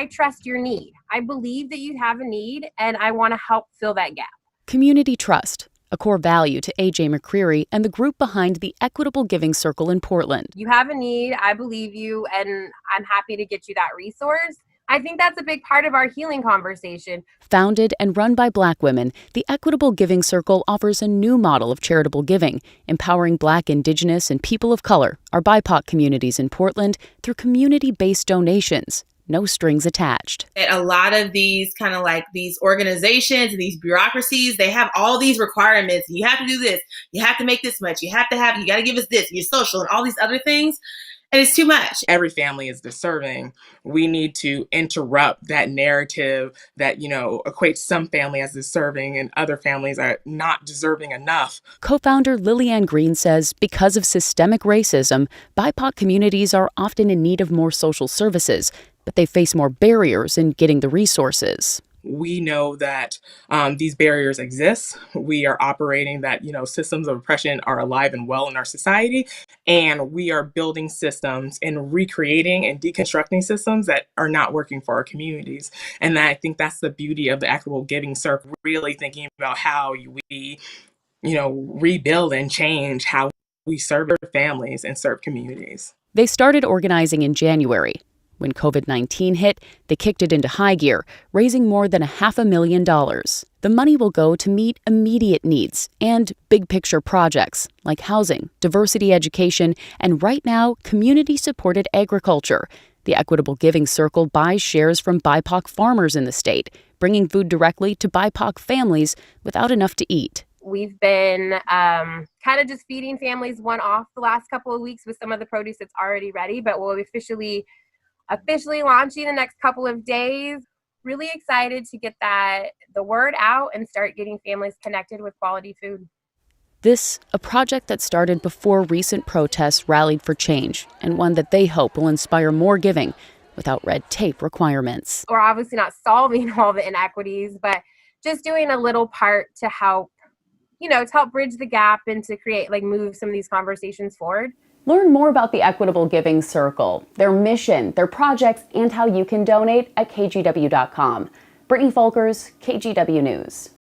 I trust your need. I believe that you have a need, and I want to help fill that gap. Community trust, a core value to A.J. McCreary and the group behind the Equitable Giving Circle in Portland. You have a need, I believe you, and I'm happy to get you that resource. I think that's a big part of our healing conversation. Founded and run by Black women, the Equitable Giving Circle offers a new model of charitable giving, empowering Black, Indigenous, and people of color, our BIPOC communities in Portland, through community-based donations. No strings attached. A lot of these kind of like these organizations and these bureaucracies, they have all these requirements. You have to do this. You have to make this much. You got to give us this, your social and all these other things. And it's too much. Every family is deserving. We need to interrupt that narrative that, equates some family as deserving and other families are not deserving enough. Co-founder Lillian Green says because of systemic racism, BIPOC communities are often in need of more social services, but they face more barriers in getting the resources. We know that these barriers exist. We are operating that, systems of oppression are alive and well in our society. And we are building systems and recreating and deconstructing systems that are not working for our communities. And I think that's the beauty of the Equitable Giving Circle, really thinking about how we, rebuild and change how we serve families and serve communities. They started organizing in January. When COVID-19 hit, they kicked it into high gear, raising more than $500,000. The money will go to meet immediate needs and big-picture projects like housing, diversity education, and right now, community-supported agriculture. The Equitable Giving Circle buys shares from BIPOC farmers in the state, bringing food directly to BIPOC families without enough to eat. We've been kind of just feeding families one-off the last couple of weeks with some of the produce that's already ready, but we'll officially launching the next couple of days. Really excited to get the word out and start getting families connected with quality food. This, a project that started before recent protests rallied for change, and one that they hope will inspire more giving without red tape requirements. We're obviously not solving all the inequities, but just doing a little part to help, to help bridge the gap and to create, move some of these conversations forward. Learn more about the Equitable Giving Circle, their mission, their projects, and how you can donate at kgw.com. Brittany Folkers, KGW News.